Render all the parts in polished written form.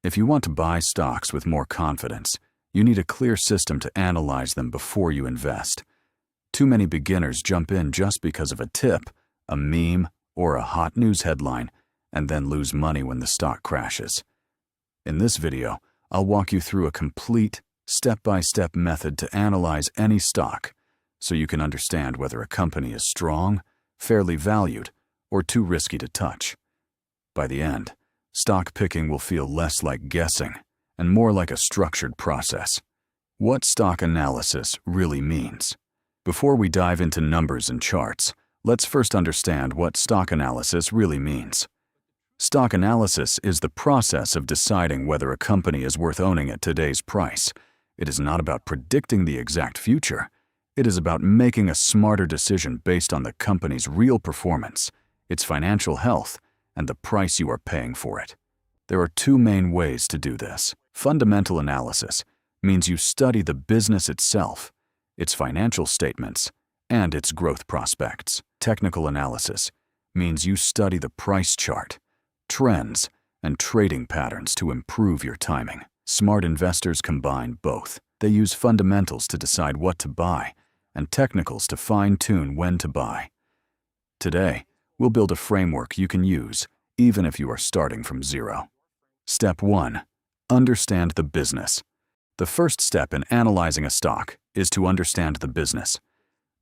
If you want to buy stocks with more confidence, you need a clear system to analyze them before you invest. Too many beginners jump in just because of a tip, a meme, or a hot news headline, and then lose money when the stock crashes. In this video, I'll walk you through a complete, step-by-step method to analyze any stock, so you can understand whether a company is strong, fairly valued, or too risky to touch. By the end, stock picking will feel less like guessing and more like a structured process. What stock analysis really means. Before we dive into numbers and charts, let's first understand what stock analysis really means. Stock analysis is the process of deciding whether a company is worth owning at today's price. It is not about predicting the exact future. It is about making a smarter decision based on the company's real performance, its financial health, and the price you are paying for it. There are two main ways to do this. Fundamental analysis means you study the business itself, its financial statements, and its growth prospects. Technical analysis means you study the price chart, trends, and trading patterns to improve your timing. Smart investors combine both. They use fundamentals to decide what to buy and technicals to fine-tune when to buy. Today, we'll build a framework you can use even if you are starting from zero. Step 1. Understand the business. The first step in analyzing a stock is to understand the business.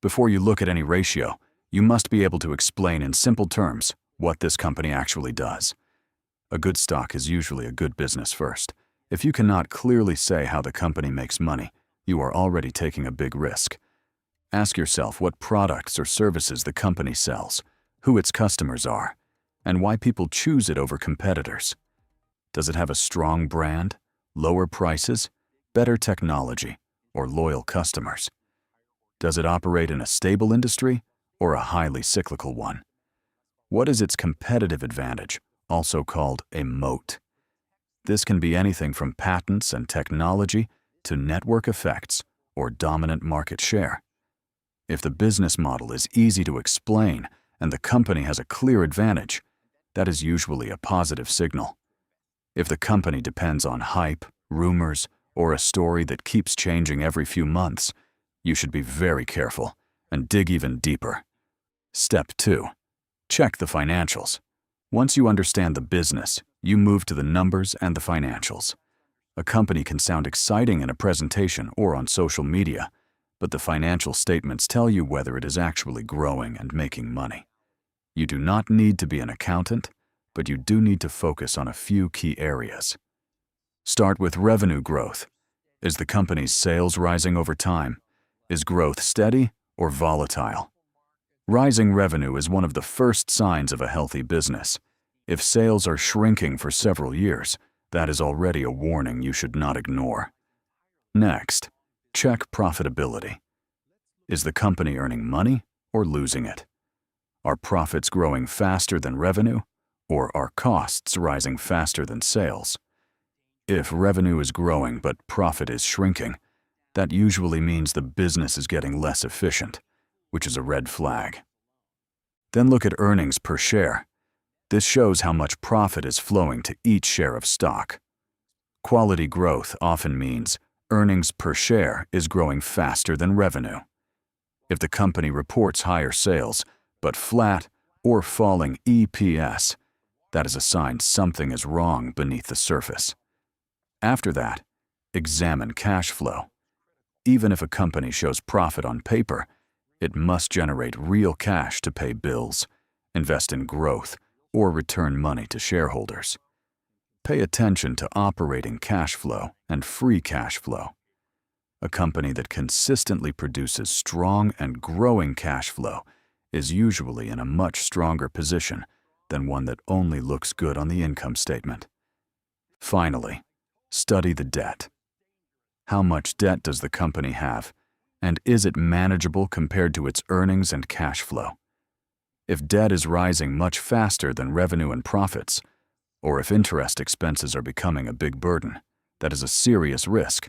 Before you look at any ratio, you must be able to explain in simple terms what this company actually does. A good stock is usually a good business first. If you cannot clearly say how the company makes money, you are already taking a big risk. Ask yourself what products or services the company sells, who its customers are, and why people choose it over competitors. Does it have a strong brand, lower prices, better technology, or loyal customers? Does it operate in a stable industry or a highly cyclical one? What is its competitive advantage, also called a moat? This can be anything from patents and technology to network effects or dominant market share. If the business model is easy to explain and the company has a clear advantage, that is usually a positive signal. If the company depends on hype, rumors, or a story that keeps changing every few months, you should be very careful and dig even deeper. Step 2. Check the financials. Once you understand the business, you move to the numbers and the financials. A company can sound exciting in a presentation or on social media, but the financial statements tell you whether it is actually growing and making money. You do not need to be an accountant, but you do need to focus on a few key areas. Start with revenue growth. Is the company's sales rising over time? Is growth steady or volatile? Rising revenue is one of the first signs of a healthy business. If sales are shrinking for several years, that is already a warning you should not ignore. Next, check profitability. Is the company earning money or losing it? Are profits growing faster than revenue, or are costs rising faster than sales? If revenue is growing but profit is shrinking, that usually means the business is getting less efficient, which is a red flag. Then look at earnings per share. This shows how much profit is flowing to each share of stock. Quality growth often means earnings per share is growing faster than revenue. If the company reports higher sales, but flat or falling EPS, that is a sign something is wrong beneath the surface. After that, examine cash flow. Even if a company shows profit on paper, it must generate real cash to pay bills, invest in growth, or return money to shareholders. Pay attention to operating cash flow and free cash flow. A company that consistently produces strong and growing cash flow is usually in a much stronger position than one that only looks good on the income statement. Finally, study the debt. How much debt does the company have, and is it manageable compared to its earnings and cash flow? If debt is rising much faster than revenue and profits, or if interest expenses are becoming a big burden, that is a serious risk,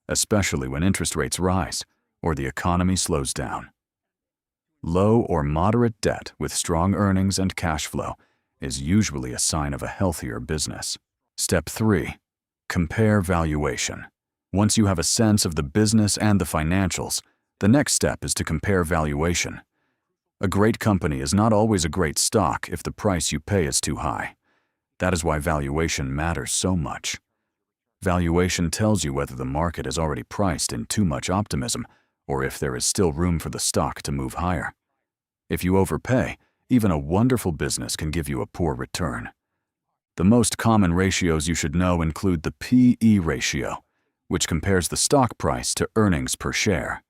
especially when interest rates rise or the economy slows down. Low or moderate debt with strong earnings and cash flow is usually a sign of a healthier business. Step 3. compare valuation. Once you have a sense of the business and the financials, the next step is to compare valuation. A great company is not always a great stock if the price you pay is too high. That is why valuation matters so much. Valuation tells you whether the market is already priced in too much optimism or if there is still room for the stock to move higher. If you overpay, even a wonderful business can give you a poor return. The most common ratios you should know include the P/E ratio, which compares the stock price to earnings per share.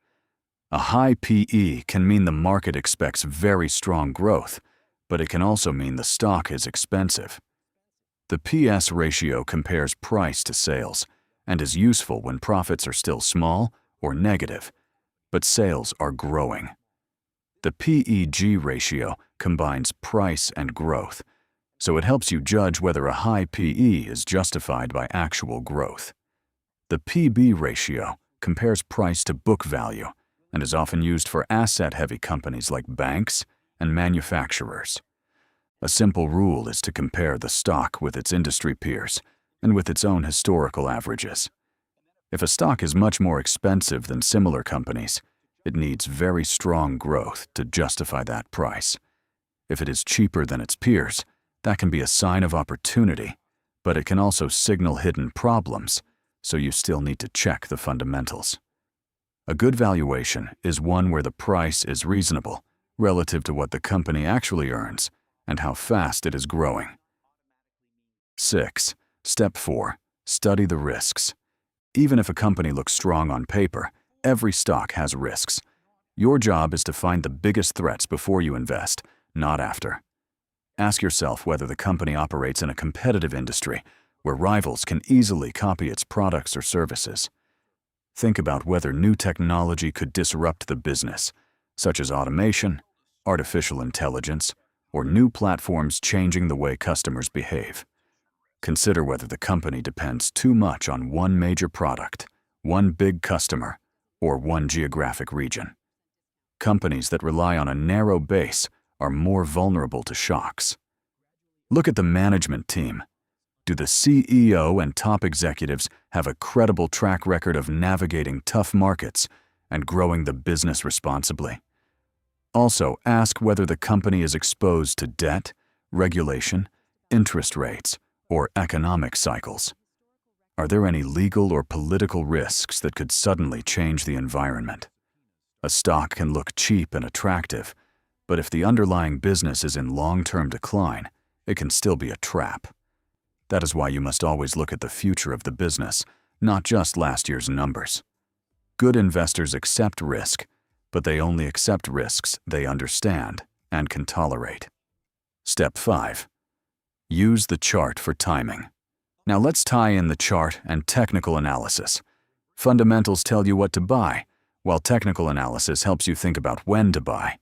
A high P/E can mean the market expects very strong growth, but it can also mean the stock is expensive. The P/S ratio compares price to sales and is useful when profits are still small or negative, but sales are growing. The P/E-G ratio combines price and growth, so it helps you judge whether a high P/E is justified by actual growth. The P/B ratio compares price to book value and is often used for asset-heavy companies like banks and manufacturers. A simple rule is to compare the stock with its industry peers and with its own historical averages. If a stock is much more expensive than similar companies, it needs very strong growth to justify that price. If it is cheaper than its peers, that can be a sign of opportunity, but it can also signal hidden problems, so you still need to check the fundamentals. A good valuation is one where the price is reasonable relative to what the company actually earns and how fast it is growing. 6. Step 4. Study the risks. Even if a company looks strong on paper, every stock has risks. Your job is to find the biggest threats before you invest, not after. Ask yourself whether the company operates in a competitive industry where rivals can easily copy its products or services. Think about whether new technology could disrupt the business, such as automation, artificial intelligence, or new platforms changing the way customers behave. Consider whether the company depends too much on one major product, one big customer, or one geographic region. Companies that rely on a narrow base are more vulnerable to shocks. Look at the management team. Do the CEO and top executives have a credible track record of navigating tough markets and growing the business responsibly? Also, ask whether the company is exposed to debt, regulation, interest rates, or economic cycles. Are there any legal or political risks that could suddenly change the environment? A stock can look cheap and attractive, but if the underlying business is in long-term decline, it can still be a trap. That is why you must always look at the future of the business, not just last year's numbers. Good investors accept risk, but they only accept risks they understand and can tolerate. Step 5. Use the chart for timing. Now let's tie in the chart and technical analysis. Fundamentals tell you what to buy, while technical analysis helps you think about when to buy.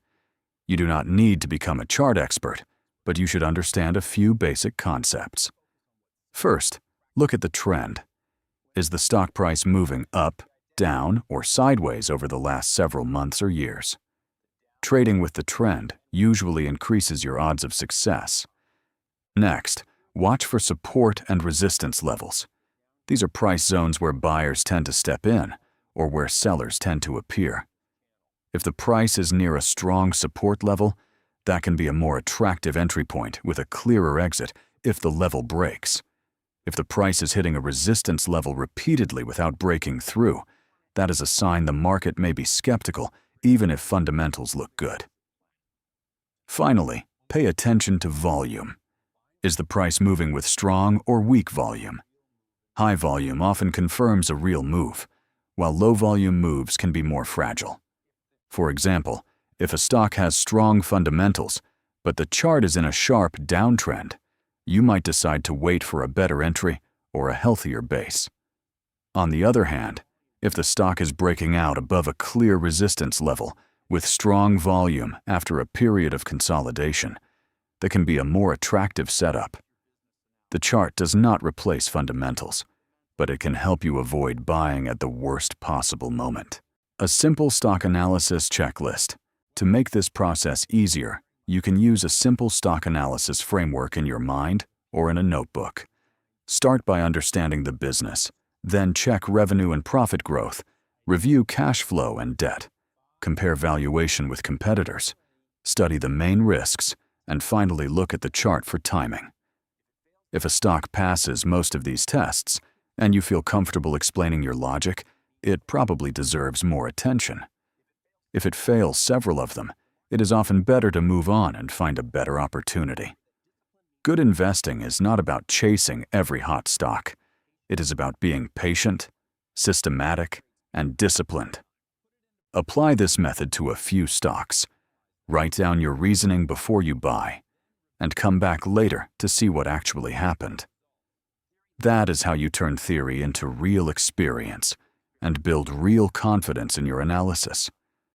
You do not need to become a chart expert, but you should understand a few basic concepts. First, look at the trend. Is the stock price moving up, down, or sideways over the last several months or years? Trading with the trend usually increases your odds of success. Next, watch for support and resistance levels. These are price zones where buyers tend to step in or where sellers tend to appear. If the price is near a strong support level, that can be a more attractive entry point with a clearer exit if the level breaks. If the price is hitting a resistance level repeatedly without breaking through, that is a sign the market may be skeptical even if fundamentals look good. Finally, pay attention to volume. Is the price moving with strong or weak volume? High volume often confirms a real move, while low volume moves can be more fragile. For example, if a stock has strong fundamentals, but the chart is in a sharp downtrend, you might decide to wait for a better entry or a healthier base. On the other hand, if the stock is breaking out above a clear resistance level with strong volume after a period of consolidation, that can be a more attractive setup. The chart does not replace fundamentals, but it can help you avoid buying at the worst possible moment. A simple stock analysis checklist. To make this process easier, you can use a simple stock analysis framework in your mind or in a notebook. Start by understanding the business, then check revenue and profit growth, review cash flow and debt, compare valuation with competitors, study the main risks, and finally look at the chart for timing. If a stock passes most of these tests, and you feel comfortable explaining your logic, it probably deserves more attention. If it fails several of them, it is often better to move on and find a better opportunity. Good investing is not about chasing every hot stock. It is about being patient, systematic, and disciplined. Apply this method to a few stocks. Write down your reasoning before you buy, and come back later to see what actually happened. That is how you turn theory into real experience and build real confidence in your analysis.